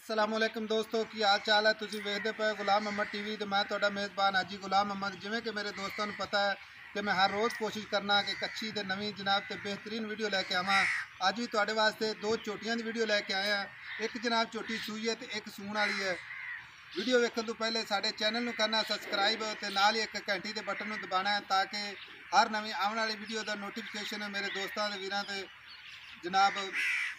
अस्सलामुअलैकुम दोस्तों की हाल चाल है। तुसी वेखदे पे गुलाम मोहम्मद टीवी तो मैं तुहाडा मेज़बान हाजी गुलाम मोहम्मद। जिवें कि मेरे दोस्तों को पता है कि मैं हर रोज़ कोशिश करना कि कच्ची ते नवीं जनाब ते बेहतरीन वीडियो लैके आवां। अज भी तुहाडे वास्ते दो चोटियां दी वीडियो लैके आए हैं। एक जनाब चोटी सूई है तो एक सूण वाली है। वीडियो वेखण तो पहले साडे चैनल नूं करना सबसक्राइब ते नाल ही एक घंटी दे बटन नूं दबाना है ताकि हर नवीं आने वाली वीडियो का नोटिफिकेशन मेरे दोस्तों के वीरां ते जनाब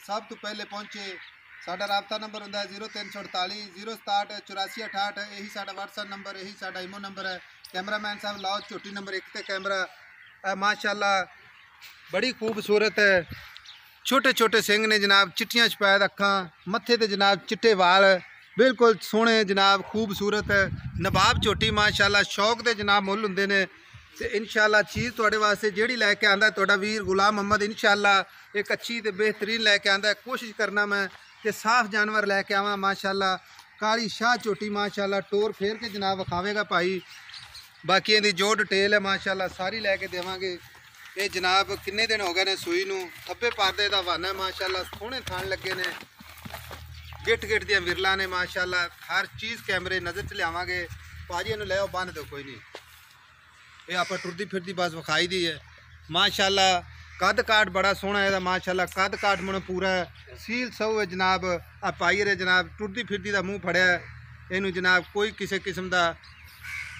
सब तो पहले पहुँचे। साडा राबता नंबर होंदा है 0348 067 84 68। यही साडा व्हाट्सएप नंबर, यही साडा ईमो नंबर है। कैमरामैन साहब लाओ चोटी नंबर 1 ते कैमरा। माशाल्लाह बड़ी खूबसूरत है। छोटे छोटे सिंग ने जनाब, चिट्टियां सफेद अखां, मत्थे ते जनाब चिट्टे वाल, बिल्कुल सोहने जनाब खूबसूरत है। नवाब चोटी माशाल्लाह शौक दे जनाब मुल हुंदे ने ते इंशाल्लाह चीज़ तुहाडे वास्ते जेहड़ी लैके आंदा तुहाडा वीर गुलाम मोहम्मद इंशाल्लाह एक अच्छी ते बेहतरीन लैके आंदा। कोशिश करना मैं कि साफ जानवर लैके आवां। माशाल्लाह काली शाह चोटी माशाल्लाह टोर फेर के जनाब विखावेगा भाई। बाकी इहदी जो डिटेल है माशाल्लाह सारी लैके देवांगे। ये जनाब किन्ने दिन हो गए ने सूई नूं, खब्बे पारदे दा हवाना है माशाल्लाह, सोहणे थान लगे ने, गिट गिट दियां विरला ने माशाल्लाह। हर चीज़ कैमरे नज़र च लियावांगे। भाजी इहनूं लै आओ, बंद दो कोई नहीं। ये आप टुरदी फिरदी बस विखाई दी है माशाल्लाह। कद काट बड़ा सोहना है माशाल्लाह, कद काट मन पूरा है, सील सऊ है जनाब। आ पाई रे जनाब टुरदी फिरदी का मूँह फड़िया। इनू जनाब कोई किसी किस्म का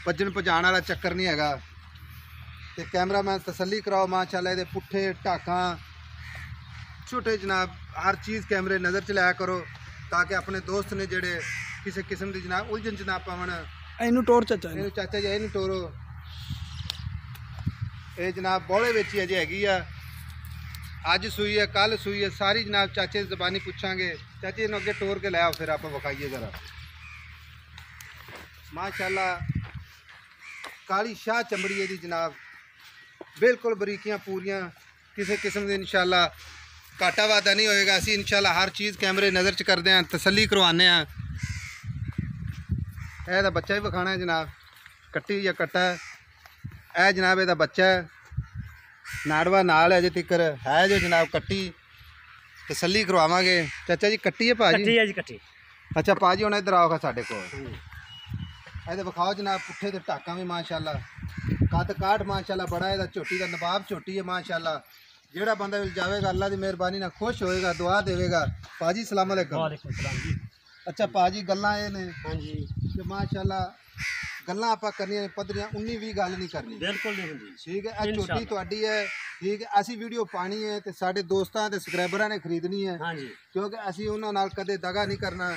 भजन भजाण वाला चक्कर नहीं हैगा। तो कैमरामैन तसल्ली कराओ माशाल्लाह। ये पुट्ठे ढाकां छोटे जनाब हर चीज़ कैमरे नज़र च लाया करो ताकि अपने दोस्त ने जेड़े किसी किस्म की जनाब उलझन च ना पावन। इनू टोर चाचा इनू चाचा जी इनू टोरो। ये जनाब बौले विच ही अजे हैगी आ। अज सूई है, कल सूई है, सारी जनाब चाचे की जबानी पूछांगे। चाचे इन अगे टोर के लाओ फिर आप विखाइए ज़रा। माशाल्लाह काली शाह चमड़ी है दी जनाब, बिल्कुल बरीकियां पूरियां, किसी किस्म के इंशाल्लाह घाटा वादा नहीं होएगा। असी इंशाल्लाह हर चीज़ कैमरे नज़र च करते हैं, तसल्ली करवाने हैं। यह बच्चा भी विखाना है जनाब, कट्टी या कट्टा है जनाब। यदा बच्चा है नाड़वा नाल है, अजे तिकर है जो जनाब कट्टी। तसल्ली करवावांगे। चाचा जी कट्टी है भाजी? कट्टी है जी, कट्टी। अच्छा भाजी हुण इधर आओ साडे कोल। ये विखाओ जनाब पुट्ठे ते ढाकां भी माशाल्लाह, कद काठ माशाल्लाह बड़ा है। झोटी का नवाब झोटी है माशाल्लाह। जेड़ा बंदा विल जाएगा अल्लाह की मेहरबानी ना खुश होएगा, दुआ देवेगा। भाजी सलाम अलैकुम। वालेकुम सलाम जी। अच्छा भाजी गल्लां ये ने हाँ जी, कि माशाल्लाह गल्लां आपां करनियां ने पद्धरियां, 19-20 गल नहीं करनी। बिल्कुल नहीं होंदी। ठीक है, यह चोटी तुहाडी है। ठीक है, असी वीडियो पानी है तो साडे दोस्तां ते सबसक्राइबरां ने खरीदनी है हाँ जी, क्योंकि असी उन्हां नाल कदे दगा नहीं करना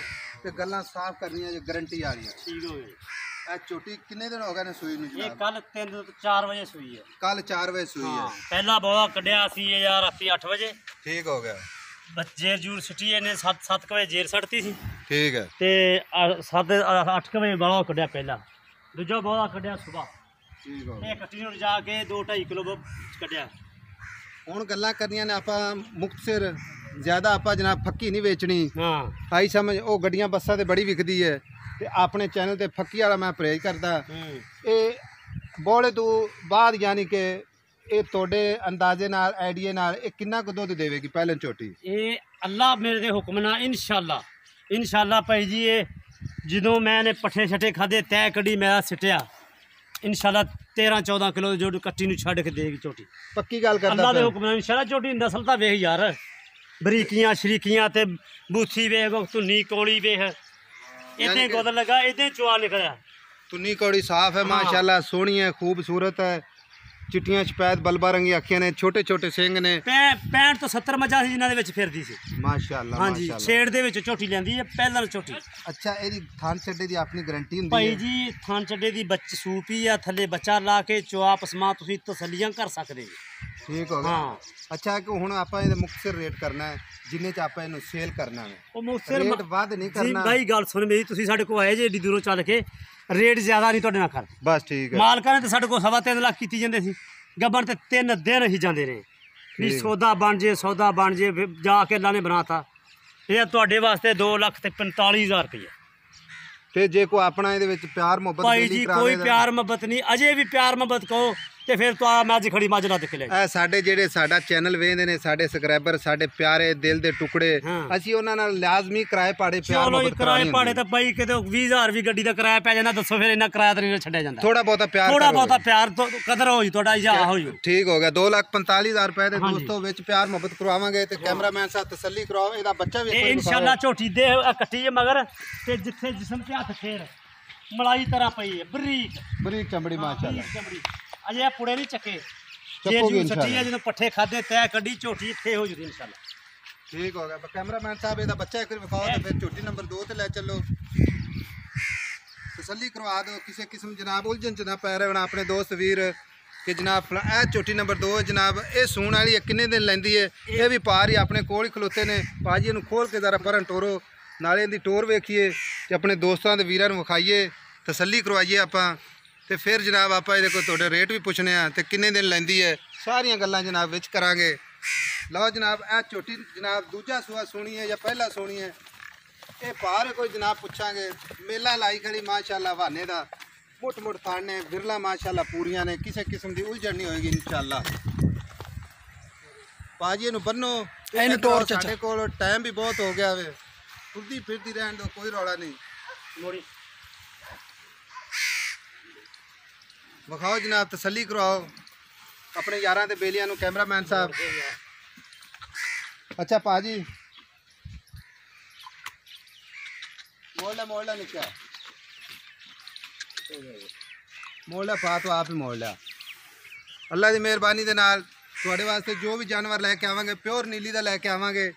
ते गल्लां साफ करनियां जो गारंटी वालियां। ठीक हो गई। यह चोटी किन्ने दिन हो गए ने सूई नूं ये जनाब? कल 3-4 बजे सुई है। कल 4 बजे सूई है। पहला बौला कढ़िया सी यार राती 8 बजे। ठीक हो गया। जेर जूर सुटी ने 7 बजे जेर सड़ती सी ठीक है। ते 7-8 बजे बौला कढ़िया पहला। दूजा बौला कढ़िया सुबह। ठीक हो ये कट्टी नूं जा के 2-2.5 किलो कढ़िया। हुण गल्लां करनियां ने आपां मुख्तसर, ज़्यादा आपां जनाब फक्की नहीं बेचनी। हाँ आई समझ वो गड्डियां बस्सां ते बड़ी विकदी है ते अपने चैनल ते फक्की वाला मैं परहेज करदा। ये बौले तो बाद यानी कि ये तोड़े अंदाजे नाल आइडिया नाल ये किन्ना कुछ दुध देवेगी पहले चोटी? ये अल्लाह मेरे दे हुक्म नाल इंशाल्लाह भाई जी। ये ਜਦੋਂ मैंने पट्ठे छट्टे खाधे तय कड़ी मैं सिटिया इंशाल्लाह 13-14 किलो जो कट्टी नूं छड्ड के देगी झोटी। पक्की गल करदा अल्लाह दे पिया। हुक्म नाल इंशाल्लाह। झोटी नस्ल तां वेख यार, बरीकियां शरीकियां ते बूथी वेख, धुन्नी कौली वेख, इदें गुद लगा, इदें चुआ निकलिया। तुन्नी कौड़ी साफ है माशाल्लाह, सोहनी है, खूबसूरत है, चिट्टियां सफेद बल्बा रंगी अखियां ने, छोटे छोटे सिंग ने। 65 ਤੋਂ 70 ਮੱਝਾਂ ਸੀ ਜਿਨ੍ਹਾਂ ਦੇ ਵਿੱਚ ਫਿਰਦੀ ਸੀ। माशाल्लाह हाँ जी, माशाल्लाह। ਛੇੜ ਦੇ ਵਿੱਚ ਝੋਟੀ ਲੈਂਦੀ ਹੈ ਪਹਿਲਾਂ ਝੋਟੀ। अच्छा ਇਹਦੀ ਥਣ ਛੱਡੇ ਦੀ ਆਪਣੀ ਗਾਰੰਟੀ ਹੁੰਦੀ ਭਾਈ ਹੈ? ਜੀ ਥਣ ਚੱਡੇ ਦੀ ਬੱਚ ਸੂਪੀ ਆ, ਥੱਲੇ ਬੱਚਾ ਲਾ ਕੇ ਚੁਆ ਪਸਮਾ ਤੁਸੀਂ ਤਸੱਲੀਆਂ ਕਰ ਸਕਦੇ ਜੀ। ठीक हो गया। हाँ। अच्छा कि हुण आपां ਇਹਦੇ ਮੁਕਤਸਰ ਰੇਟ ਕਰਨਾ ਹੈ ਜਿੰਨੇ ਚ ਆਪਾਂ ਇਹਨੂੰ ਸੇਲ ਕਰਨਾ ਹੈ। ਉਹ ਮੁਕਤਸਰ ਰੇਟ ਵੱਧ ਨਹੀਂ ਜੀ ਕਰਨਾ ਬਾਈ ਗੱਲ ਸੁਣ ਮੇਰੀ, ਤੁਸੀਂ ਸਾਡੇ ਕੋਲ ਆਏ ਜੇ ਏਡੀ ਦੂਰੋਂ ਚੱਲ ਕੇ, ਰੇਟ ਜ਼ਿਆਦਾ ਨਹੀਂ ਤੁਹਾਡੇ ਨਾਲ ਕਰ। ਬਸ ਠੀਕ ਹੈ। ਮਾਲਕਾਂ ਨੇ ਤਾਂ ਸਾਡੇ ਕੋਲ 3.25 ਲੱਖ ਕੀਤੀ ਜਾਂਦੇ ਸੀ ਗੱਬਰ ਤੇ 3 ਦਿਨ ਹੀ ਜਾਂਦੇ ਰਹੇ ਵੀ ਠੀਕ। ਸੌਦਾ ਬਣ ਜੇ ਫਿਰ ਜਾ ਕੇ ਅੱਲਾ ਨੇ ਬਣਾਤਾ। ਇਹ ਤੁਹਾਡੇ ਵਾਸਤੇ 2,45,000 ਰੁਪਏ। ਤੇ ਜੇ ਕੋਈ ਆਪਣਾ ਇਹਦੇ ਵਿੱਚ ਪਿਆਰ ਮੁਹੱਬਤ ਭਾਈ ਬੇਲੀ ਜੀ ਕਰਾਵੇ ਕੋਈ ਤਾਂ- ਪਿਆਰ ਮੁਹੱਬਤ ਨਹੀਂ, ਅਜੇ ਵੀ ਪਿਆਰ ਮੁਹੱਬਤ ਕਹੋ ਤੇ ਫਿਰ ਤੂੰ ਆ ਮੈਂ ਅੱਜ ਖੜੀ ਮੱਝ ਲੱਦ ਕੇ ਲੈ ਇਹ ਸਾਡੇ ਜਿਹੜੇ ਸਾਡਾ ਚੈਨਲ ਵੇਖਦੇ ਨੇ ਸਾਡੇ ਸਬਸਕ੍ਰਾਈਬਰ ਸਾਡੇ ਪਿਆਰੇ ਦਿਲ ਦੇ ਟੁਕੜੇ ਹਾਂ। ਅਸੀਂ ਉਹਨਾਂ ਨਾਲ ਲਾਜ਼ਮੀ ਕਿਰਾਏ ਪਾੜੇ ਪਿਆਰ ਚਲੋ ਜੀ ਮੁਹੱਬਤ ਕਿਰਾਏ ਕਰਾਉਣੀ ਪਾੜੇ ਤਾਂ ਬਾਈ ਕਿਤੇ 20000 ਵੀ ਗੱਡੀ ਦਾ ਕਿਰਾਇਆ ਪੈ ਜਾਂਦਾ ਦੱਸੋ ਫਿਰ ਇੰਨਾ ਕਿਰਾਇਆ ਤਾਂ ਨਹੀਂ ਛੱਡਿਆ ਜਾਂਦਾ ਥੋੜਾ ਬਹੁਤਾ ਪਿਆਰ ਥੋੜਾ ਕਰੋਗੇ। ਬਹੁਤਾ ਪਿਆਰ ਤੋਂ ਕਦਰ ਹੋ ਜੀ ਤੁਹਾਡਾ ਜਾਂ ਹੋ ਜੀ ਠੀਕ ਹੋ ਗਿਆ 2,45,000 ਰੁਪਏ ਦੇ ਹਾਂਜੀ। ਦੋਸਤੋ ਵਿੱਚ ਪਿਆਰ ਮੁਹੱਬਤ ਕਰਵਾਵਾਂਗੇ ਤੇ ਕੈਮਰਾਮੈਨ ਸਾਹਿਬ ਤਸੱਲੀ ਕਰਵਾਓ ਇਹਦਾ ਬੱਚਾ ਵੀ ਇੱਕ ਇਹ ਵਾਰੀ ਇਨਸ਼ਾਅੱਲਾ ਝੋਟੀ ਦੇ ਕੱਟੀ ਹੈ ਮਗਰ ਤੇ ਜਿੱਥੇ ਜਿਸਮ ਤੇ ਹੱਥ ਫੇਰ ਮਲਾਈ ਤਰ੍ਹਾਂ ਪਈ ਹੈ ਬਰੀਕ ਬਰੀਕ ਚਮੜੀ ਮਾਸ਼ਾਅੱਲਾ ਬਰੀਕ ਚਮੜੀ ਅਜੇ ਇਹ ਪੁੜੇ ਨਹੀਂ ਚੱਕੇ ਜੇ ਚੱਕੋਗੇ ਜੂ ਸੱਚੀ ਇਨਸ਼ਾਅੱਲਾ। ਹੈ ਜਦੋਂ ਪੱਠੇ ਖਾਦੇ ਤੈ ਕੱਢੀ ਝੋਟੀ ਇੱਥੇ ਹੋ ਜੂਦੀ ਇਨਸ਼ਾਅੱਲਾ ਠੀਕ ਹੋ ਗਿਆ ਕੈਮਰਾਮੈਨ ਸਾਹਿਬ ਇਹਦਾ ਬੱਚਾ ਇੱਕ ਵਾਰੀ ਵਿਖਾਓ ਤੇ ਫਿਰ ਝੋਟੀ ਨੰਬਰ 2 ਤੇ ਲੈ ਚੱਲੋ ਤਸੱਲੀ ਕਰਵਾ ਦਿਓ ਕਿਸੇ ਕਿਸਮ ਜਨਾਬ ਉਲਝਣ ਚ ਨਾ ਪੈ ਰਹੇ ਹੋਣ ਆਪਣੇ ਦੋਸਤ ਵੀਰ ਕਿ ਜਨਾਬ ਇਹ ਝੋਟੀ ਨੰਬਰ 2 ਹੈ ਜਨਾਬ ਇਹ ਸੂਣ ਵਾਲੀ ਹੈ ਕਿੰਨੇ ਦਿਨ ਲੈਂਦੀ ਹੈ ਇਹ ਵੀ ਪਾਰ ਹੀ ਆਪਣੇ ਕੋਲ ਹੀ ਖਲੋਤੇ ਨੇ ਭਾਜੀ ਇਹਨੂੰ ਖੋਲ ਕੇ ਜ਼ਰਾ ਪਰਾਂ ਟੋਰੋ ਨਾਲੇ ਇਹਦੀ ਟੋਰ ਵੇਖੀਏ ਤੇ ਆਪਣੇ ਦੋਸਤਾਂ ਦੇ ਵੀਰਾਂ ਨੂੰ ਵਿਖਾਈਏ ਤਸੱਲੀ ਕਰਵਾਈਏ ਆਪਾਂ ਤੇ ਫਿਰ ਜਨਾਬ ਆਪਾਂ ਇਹਦੇ ਕੋਲ ਤੁਹਾਡੇ ਰੇਟ ਵੀ ਪੁੱਛਣੇ ਆ ਤੇ ਕਿੰਨੇ ਦਿਨ ਲੈਂਦੀ ਹੈ ਸਾਰੀਆਂ ਗੱਲਾਂ ਜਨਾਬ ਵਿੱਚ ਕਰਾਂਗੇ ਲਓ ਜਨਾਬ ਇਹ ਝੋਟੀ ਜਨਾਬ ਦੂਜਾ ਸੂਆ ਸੋਣੀ ਹੈ ਜਾਂ ਪਹਿਲਾ ਸੋਣੀ ਹੈ ਇਹ ਪਾਰ ਕੋਈ ਜਨਾਬ ਪੁੱਛਾਂਗੇ ਮੇਲਾ ਲਾਈ ਖੜੀ ਮਾਸ਼ਾਅੱਲਾ ਹਵਾਨੇ ਦਾ ਮੁੱਠ ਥਾਣ ਨੇ ਵਿਰਲਾ ਮਾਸ਼ਾਅੱਲਾ ਪੂਰੀਆਂ ਨੇ ਕਿਸੇ ਕਿਸਮ ਦੀ ਉਲਝਣ ਨਹੀਂ ਹੋਏਗੀ ਇਨਸ਼ਾਅੱਲਾ ਭਾਜੀ ਇਹਨੂੰ ਬੰਨੋ ਇਹਨੂੰ ਟੋਰ ਚ ਸਾਡੇ ਕੋਲ ਟਾਈਮ ਵੀ ਬਹੁਤ ਹੋ ਗਿਆ ਵੇ ਤੁਰਦੀ ਫਿਰਦੀ ਰਹਿਣ ਦੋ ਕੋਈ ਰੌਲਾ ਨਹੀਂ ਮੋੜੀ ਵਿਖਾਓ ਜਨਾਬ ਤਸੱਲੀ ਕਰਵਾਓ ਆਪਣੇ ਯਾਰਾਂ ਤੇ ਬੇਲੀਆਂ ਨੂੰ ਕੈਮਰਾਮੈਨ ਸਾਹਿਬ ਅੱਛਾ ਭਾਜੀ ਮੋੜ ਲੈ ਨਿੱਕਾ ਮੋੜ ਲੈ ਪਾ ਤੂੰ ਆਪ ਹੀ ਮੋੜ ਲਿਆ ਅੱਲਾ ਦੀ ਮਿਹਰਬਾਨੀ ਦੇ ਨਾਲ ਤੁਹਾਡੇ ਵਾਸਤੇ ਜੋ ਵੀ ਜਾਨਵਰ ਲੈ ਕੇ ਆਵਾਂਗੇ ਪਿਓਰ ਨੀਲੀ ਦਾ ਲੈ ਕੇ ਆਵਾਂਗੇ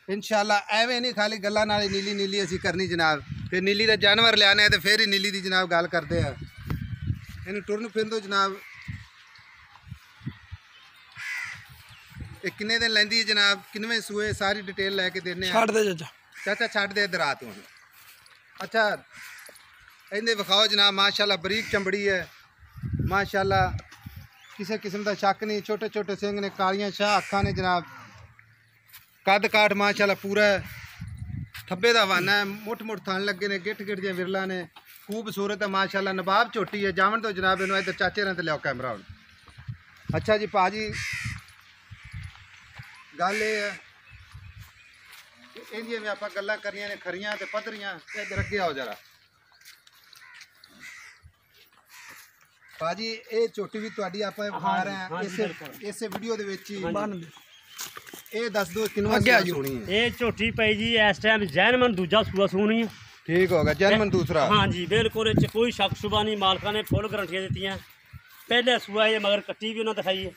ਇਨਸ਼ਾਅੱਲਾ ਐਵੇਂ ਨਹੀਂ ਖਾਲੀ ਗੱਲਾਂ ਨਾਲ ਹੀ ਨੀਲੀ ਅਸੀਂ ਕਰਨੀ ਜਨਾਬ ਫਿਰ ਨੀਲੀ ਦਾ ਜਾਨਵਰ ਲਿਆਣਾ ਹੈ ਤੇ ਫਿਰ ਹੀ ਨੀਲੀ ਦੀ ਜਨਾਬ ਗੱਲ ਕਰਦੇ ਆ ਇਹਨੂੰ ਟੁਰਨ ਫਿਰਨ ਦਿਓ ਜਨਾਬ ਇਹ ਕਿੰਨੇ ਦਿਨ ਲੈਂਦੀ ਹੈ ਜਨਾਬ ਕਿੰਨਵੇਂ ਸੂਏ ਸਾਰੀ ਡਿਟੇਲ ਲੈ ਕੇ ਦਿੰਨੇ ਆ ਛੱਡ ਦੇ ਚਾਚਾ ਚਾਚਾ ਛੱਡ ਦੇ ਇਧਰ ਆ ਤੂੰ ਅੱਛਾ ਇਹਦੇ ਵਿਖਾਓ ਜਨਾਬ ਮਾਸ਼ਾਅੱਲਾ ਬਰੀਕ ਚਮੜੀ ਹੈ ਮਾਸ਼ਾਅੱਲਾ ਕਿਸੇ ਕਿਸਮ ਦਾ ਸ਼ੱਕ ਨਹੀਂ ਛੋਟੇ ਛੋਟੇ ਸਿੰਘ ਨੇ ਕਾਲੀਆਂ ਸ਼ਾਹ ਅੱਖਾਂ ਨੇ ਜਨਾਬ ਕੱਦ ਕਾਠ ਮਾਸ਼ਾਅੱਲਾ ਪੂਰਾ ਹੈ ਥੱਬੇ ਦਾ ਹਵਾਨਾ ਹੈ ਮੁੱਠ ਥਣ ਲੱਗੇ ਨੇ ਗਿੱਠ ਜਿਹਾ ਵਿਰਲਾ ਨੇ ਖੂਬਸੂਰਤ ਹੈ ਮਾਸ਼ਾਅੱਲਾ ਨਵਾਬ ਝੋਟੀ ਹੈ ਜਾਵਣ ਤੋਂ ਜਨਾਬ ਇਹਨੂੰ ਇੱਧਰ ਚਾਚੇ ਰਾਂ ਤੇ ਲਿਆਓ ਕੈਮਰਾ ਹੁਣ ਅੱਛਾ ਜੀ ਭਾਜੀ ਗੱਲ ਇਹ ਹੈ ਕਿ ਇਹਦੀਆਂ ਵੀ ਆਪਾਂ ਗੱਲਾਂ ਕਰੀਆਂ ਨੇ ਖਰੀਆਂ ਤੇ ਪੱਧਰੀਆਂ ਤੇ ਇੱਧਰ ਅੱਗੇ ਆਓ ਜਰਾ ਭਾਜੀ ਇਹ ਝੋਟੀ ਵੀ ਤੁਹਾਡੀ ਆਪਾਂ ਵਿਖਾ ਰਹੇ ਹਾਂ ਇਸੇ ਵੀਡੀਓ ਦੇ ਵਿੱਚ ਹੀ ਬੰਨ ਦੇ ਇਹ ਦੱਸ ਦਿਓ ਕਿੰਨਾ ਅੱਗੇ ਆ ਜਾਓ। ਸੋਣੀ ਹੈ ਇਹ ਝੋਟੀ ਪਈ ਜੀ ਇਸ ਟਾਈਮ ਜੈਨਮਨ ਦੂਜਾ ਸੂਆ ਸੂਣੀ ਹੈ ਠੀਕ ਹੋ ਗਿਆ ਜਰਮਨ ਦੂਸਰਾ ਹਾਂਜੀ ਬਿਲਕੁਲ ਇਹ 'ਚ ਕੋਈ ਸ਼ੱਕ ਸ਼ੁਬਾ ਨਹੀਂ ਮਾਲਕਾਂ ਨੇ ਫੁੱਲ ਗਰੰਟੀਆਂ ਦਿੱਤੀਆਂ ਪਹਿਲੇ ਸੂਆ ਇਹ ਮਗਰ ਕੱਟੀ ਵੀ ਉਹਨਾਂ ਦਿਖਾਈ ਹੈ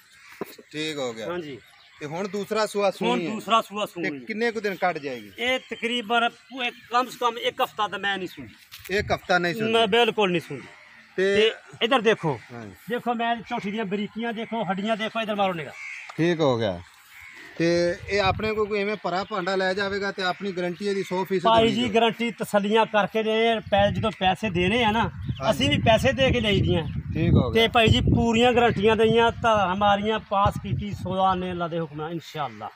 ਠੀਕ ਹੋ ਗਿਆ ਹਾਂਜੀ ਤੇ ਹੁਣ ਦੂਸਰਾ ਸੂਆ ਹੁਣ ਸੂਣੀ ਹੈ ਦੂਸਰਾ ਸੂਆ ਤੇ ਸੂਣੀ ਕਿੰਨੇ ਕੁ ਦਿਨ ਕੱਢ ਜਾਏਗੀ ਇਹ ਤਕਰੀਬਨ ਕਮ ਸੇ ਕਮ ਇੱਕ ਹਫਤਾ ਤਾਂ ਮੈਂ ਨਹੀਂ ਸੁਣੀ ਇੱਕ ਹਫਤਾ ਨਹੀਂ ਸੁਣੀ ਮੈਂ ਬਿਲਕੁਲ ਨਹੀਂ ਸੁਣੀ ਤੇ ਤੇ ਇਧਰ ਦੇਖੋ ਹਾਂ, ਦੇਖੋ ਮੈਂ ਝੋਟੀ ਦੀਆਂ ਬਰੀਕੀਆਂ ਦੇਖੋ ਹੱਡੀਆਂ ਦੇਖੋ ਇਧਰ ਮਾਰੋ ਨਿਗਾ ਠੀਕ ਹੋ ਗਿਆ ਤੇ ਇਹ ਆਪਣੇ ਕੋਲ ਕੋਈ ਐਵੇਂ ਭਰਾ ਭਾਂਡਾ ਲੈ ਜਾਵੇਗਾ ਤੇ ਆਪਣੀ ਗਾਰੰਟੀ ਇਹਦੀ 100% ਭਾਈ ਹੋਣੀ ਜੀ ਹੈ। ਗਰੰਟੀ ਤਸੱਲੀਆਂ ਕਰਕੇ ਦੇ ਜਦੋਂ ਪੈਸੇ ਦੇਣੇ ਆ ਨਾ ਅਸੀਂ ਵੀ ਪੈਸੇ ਦੇ ਕੇ ਲਈਦੀਆਂ ਠੀਕ ਹੋ ਤੇ ਗਿਆ ਭਾਈ ਜੀ ਪੂਰੀਆਂ ਗਰੰਟੀਆਂ ਦਈਆਂ ਤਾਂ ਹਮਾਰੀਆਂ ਪਾਸ ਕੀਤੀ ਸੋਦਾ ਨੇ ਅੱਲਾ ਦੇ ਹੁਕਮ ਨਾਲ ਇਨਸ਼ਾਅੱਲਾ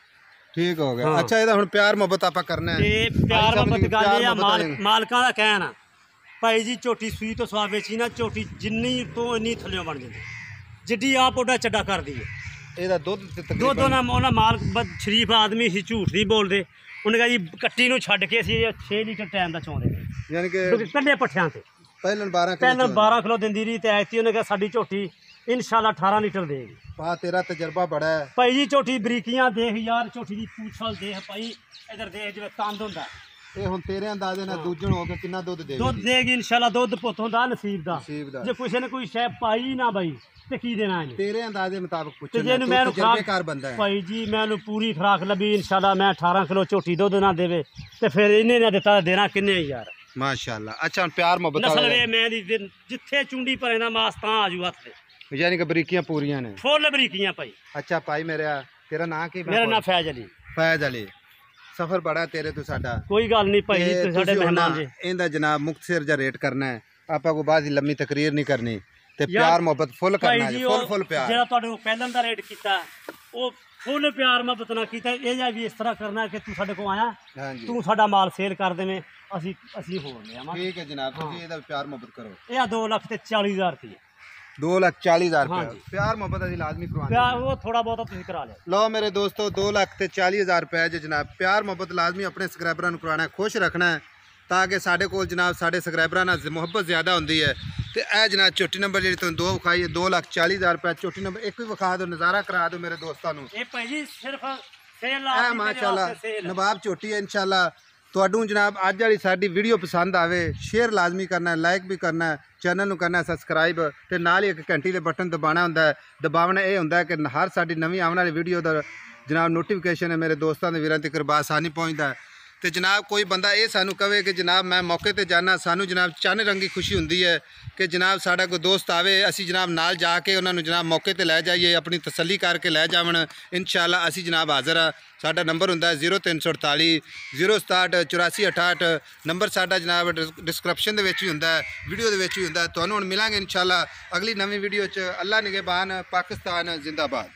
ਠੀਕ ਹੋ ਗਿਆ ਹਾਂ। ਅੱਛਾ ਇਹਦਾ ਹੁਣ ਪਿਆਰ ਮੁਹੱਬਤ ਆਪਾਂ ਕਰਨਾ ਹੈ ਤੇ ਪਿਆਰ ਭਾਈ ਸਾਹਿਬ ਮੁਹੱਬਤ ਜੀ, ਗੱਲ ਪਿਆਰ ਇਹ ਆ ਮੁਹੱਬਤ ਵਾਲੇ। ਮਾਲਕਾਂ ਦਾ ਕਹਿਣਾ ਭਾਈ ਜੀ ਝੋਟੀ ਸੂਈ ਤੋਂ ਸਵਾ ਵੇਚੀ ਨਾ ਝੋਟੀ ਜਿੰਨੀ ਤੋਂ ਇੰਨੀ ਥੱਲਿਓਂ ਬਣ ਜਾਂਦੀ ਜਿੱਡੀ ਆਪ ਉਹਦਾ ਚੱਡਾ ਕਰਦੀ ਹੈ ਇਹਦਾ ਦੁੱਧ ਤੇ ਦੋ ਤਕਰੀਬਨ ਉਹਨਾਂ ਮਾਲਕ ਸ਼ਰੀਫ ਆਦਮੀ ਸੀ ਝੂਠ ਨਹੀਂ ਬੋਲਦੇ ਉਹਨੇ ਕਿਹਾ ਜੀ ਕੱਟੀ ਨੂੰ ਛੱਡ ਕੇ ਅਸੀਂ 6 ਲੀਟਰ ਟਾਈਮ ਦਾ ਚਾਹੁੰਦੇ ਨੇ ਯਾਨੀ ਕਿ ਕੱਲੇ ਪੱਠਿਆਂ ਤੇ ਪਹਿਲਾਂ 12 ਪਹਿਲਾਂ ਕਿਲੋ 12 ਕਿਲੋ ਦਿੰਦੀ ਰਹੀ ਤੇ ਐਤੀ ਉਹਨੇ ਕਿਹਾ ਸਾਡੀ ਝੋਟੀ ਇਨਸ਼ਾਅੱਲਾ 18 ਲੀਟਰ ਦੇਗੀ ਪਾ ਤੇਰਾ ਤਜਰਬਾ ਬੜਾ ਹੈ ਭਾਈ ਜੀ ਝੋਟੀ ਬਰੀਕੀਆਂ ਦੇਖ ਯਾਰ ਝੋਟੀ ਦੀ ਪੂਛਲ ਦੇਖ ਭਾਈ ਇਧਰ ਦੇਖ ਜਿਵੇਂ ਤੰਦ ਹੁੰਦਾ ਇਹ ਹੁਣ ਤੇਰੇ ਅੰਦਾਜ਼ੇ ਨਾਲ ਦੂਜਣ ਹੋ ਕੇ ਕਿੰਨਾ ਦੁੱਧ ਦੇਗੀ ਦੁੱਧ ਦੇਗੀ ਇਨਸ਼ਾਅੱਲਾ ਦੁੱਧ ਪੁੱਤ ਹੁੰਦਾ ਨਸੀਬ ਦਾ ਨਸੀਬ ਦਾ ਜੇ ਕਿਸੇ ਨੇ ਕੋਈ ਸ਼ੈ ਪਾਈ ਨਾ ਬਾਈ ਤੇ ਕੀ ਦੇਣਾ ਇਹਨੇ ਤੇਰੇ ਅੰਦਾਜ਼ੇ ਮੁਤਾਬਕ ਤੇ ਪੁੱਛਣਾ ਜੇ ਤੂੰ ਮੈਨੂੰ ਤਜਰਬੇਕਾਰ ਬੰਦਾ ਹੈ ਭਾਈ ਜੀ ਮੈਨੂੰ ਪੂਰੀ ਖਰਾਕ ਲੱਭੀ ਇਨਸ਼ਾਅੱਲਾ ਮੈਂ 18 ਕਿਲੋ ਝੋਟੀ ਦੁੱਧ ਨਾ ਦੇਵੇ ਤੇ ਫਿਰ ਇਹਨੇ ਨਾ ਦਿੱਤਾ ਦੇਣਾ ਕਿੰਨੇ ਯਾਰ ਮਾਸ਼ਾਅੱਲਾ ਅੱਛਾ ਹੁਣ ਪਿਆਰ ਮੁਹੱਬਤ ਨਸਲ ਵਾਲਾ ਵੇ ਮੈਂ ਦੀ ਜਿੱਥੇ ਚੁੰਡੀ ਭਰੇ ਦਾ ਮਾਸ ਤਾਂ ਆਜੂ ਹੱਥ ਤੇ ਯਾਨੀ ਕਿ ਬਰੀਕੀਆਂ ਪੂਰੀਆਂ ਨੇ ਫੁੱਲ ਬਰੀਕੀਆਂ ਭਾਈ ਅੱਛਾ ਭਾਈ ਮੇਰਾ ਤੇਰਾ ਨਾਂ ਕੀ ਮੇਰਾ ਨਾਂ ਫੈਜ਼ ਅਲੀ ਫੈਜ਼ ਅਲੀ ਸਫਰ ਬੜਾ ਤੇਰੇ ਤੋਂ ਸਾਡਾ ਕੋਈ ਗੱਲ ਨਹੀਂ ਭਾਈ ਜੀ ਤੇ ਤੁਸੀਂ ਸਾਡੇ ਤੁਸੀਂ ਹੁਣ ਮਹਿਮਾਨ ਜੀ ਇਹਦਾ ਜਨਾਬ ਮੁਖਤਸਰ ਜਿਹਾ ਰੇਟ ਕਰਨਾ ਹੈ ਆਪਾਂ ਕੋ ਬਾਅਦ ਲੰਮੀ ਤਕਰੀਰ ਨਹੀਂ ਕਰਨੀ ਤੇ ਯਾਰ, ਪਿਆਰ ਮੁਹੱਬਤ ਫੁੱਲ ਭਾਈ ਕਰਨਾ ਜੀ ਹੈ ਉਹ ਫੁੱਲ ਪਿਆਰ ਜਿਹੜਾ ਤੁਹਾਡੇ ਕੋਲ ਪਹਿਲਾਂ ਦਾ ਰੇਟ ਕੀਤਾ ਉਹ ਫੁੱਲ ਪਿਆਰ ਮੁਹੱਬਤ ਨਾਲ ਕੀਤਾ ਇਹ ਜਾਂ ਵੀ ਇਸ ਤਰ੍ਹਾਂ ਕਰਨਾ ਕਿ ਤੂੰ ਸਾਡੇ ਕੋਲ ਆਇਆ ਹਾਂਜੀ ਤੂੰ ਸਾਡਾ ਮਾਲ ਸੇਲ ਕਰ ਦੇਵੇਂ ਅਸੀਂ ਹੋਰ ਲਿਆਵਾਂ ਠੀਕ ਹੈ ਜਨਾਬ ਤੁਸੀਂ ਇਹਦਾ ਪਿਆਰ ਮੁਹੱਬਤ ਕਰੋ ਇਹ ਆ 2 ਲੱਖ ਤੇ 40,000 ਰੁਪਏ 2,40,000 हाँ रुपये जी। प्यार मोहब्बत अभी लाजमी करवाना प्यार वो थोड़ा बहुत तुम करा ले। लो मेरे दोस्तों 2,40,000 रुपये जो जनाब प्यार मोहब्बत लाजमी अपने सबसक्राइबਰਾਂ ਨੂੰ ਕਰਵਾਉਣਾ खुश रखना है ताकि साढ़े कोल जनाब साढ़े सबसक्राइबਰਾਂ ਨਾਲ ਮੁਹੱਬਤ ਜ਼ਿਆਦਾ ਹੁੰਦੀ ਹੈ ਤੇ ਇਹ ਜਨਾਬ ਝੋਟੀ ਨੰਬਰ ਜਿਹੜੀ ਤੁਹਾਨੂੰ ਦੋ ਵਿਖਾਈ ਹੈ 2,40,000 रुपये ਝੋਟੀ ਨੰਬਰ ਇੱਕ ਵੀ ਵਿਖਾ ਦਿਓ ਨਜ਼ਾਰਾ ਕਰਾ ਦਿਓ ਮੇਰੇ ਦੋਸਤਾਂ ਨੂੰ ये भाई सिर्फ सेल ਇਹ ਮਾਸ਼ਾਅੱਲਾ ਨਵਾਬ ਝੋਟੀ ਹੈ ਇਨਸ਼ਾਅੱਲਾ ਤੁਹਾਨੂੰ ਜਨਾਬ ਅੱਜ ਵਾਲੀ ਸਾਡੀ ਵੀਡੀਓ ਪਸੰਦ ਆਵੇ ਸ਼ੇਅਰ ਲਾਜ਼ਮੀ ਕਰਨਾ ਹੈ ਲਾਈਕ ਵੀ ਕਰਨਾ ਹੈ ਚੈਨਲ ਨੂੰ ਕਰਨਾ ਹੈ ਸਬਸਕ੍ਰਾਈਬ ਤੇ ਨਾਲ ਹੀ ਇੱਕ ਘੰਟੀ ਦੇ ਬਟਨ ਦਬਾਉਣਾ ਹੁੰਦਾ ਹੈ ਦਬਾਉਣਾ ਇਹ ਹੁੰਦਾ ਹੈ ਕਿ ਹਰ ਸਾਡੀ ਨਵੀਂ ਆਉਣ ਵਾਲੀ ਵੀਡੀਓ ਦਾ ਜਨਾਬ ਨੋਟੀਫਿਕੇਸ਼ਨ ਹੈ ਮੇਰੇ ਦੋਸਤਾਂ ਦੇ ਵੀਰਾਂ ਤੱਕ ਬਾਸਾਨੀ ਪਹੁੰਚਦਾ ਹੈ ਤੇ ਜਨਾਬ ਕੋਈ ਬੰਦਾ ਇਹ ਸਾਨੂੰ ਕਹੇ ਕਿ ਜਨਾਬ ਮੈਂ ਮੌਕੇ ਤੇ ਜਾਣਾ ਸਾਨੂੰ ਜਨਾਬ ਚੰਨ ਰੰਗੀ ਖੁਸ਼ੀ ਹੁੰਦੀ ਹੈ ਕਿ ਜਨਾਬ ਸਾਡਾ ਕੋਈ ਦੋਸਤ ਆਵੇ ਅਸੀਂ ਜਨਾਬ ਨਾਲ ਜਾ ਕੇ ਉਹਨਾਂ ਨੂੰ ਜਨਾਬ ਮੌਕੇ ਤੇ ਲੈ ਜਾਈਏ ਆਪਣੀ ਤਸੱਲੀ ਕਰਕੇ ਲੈ ਜਾਵਣ ਇਨਸ਼ਾਅੱਲਾ ਅਸੀਂ ਜਨਾਬ ਹਾਜ਼ਰ ਆ ਸਾਡਾ ਨੰਬਰ ਹੁੰਦਾ ਹੈ 0348 067 8468 ਨੰਬਰ ਸਾਡਾ ਜਨਾਬ ਡਿਸਕ੍ਰਿਪਸ਼ਨ ਦੇ ਵਿੱਚ ਹੀ ਹੁੰਦਾ ਹੈ ਵੀਡੀਓ ਦੇ ਵਿੱਚ ਹੀ ਹੁੰਦਾ ਹੈ ਤੁਹਾਨੂੰ ਹੁਣ ਮਿਲਾਂਗੇ ਇਨਸ਼ਾਅੱਲਾ ਅਗਲੀ ਨਵੀਂ ਵੀਡੀਓ 'ਚ ਅੱਲਾ ਨਿਗਹਿਬਾਨ ਪਾਕਿਸਤਾਨ ਜ਼ਿੰਦਾਬਾਦ।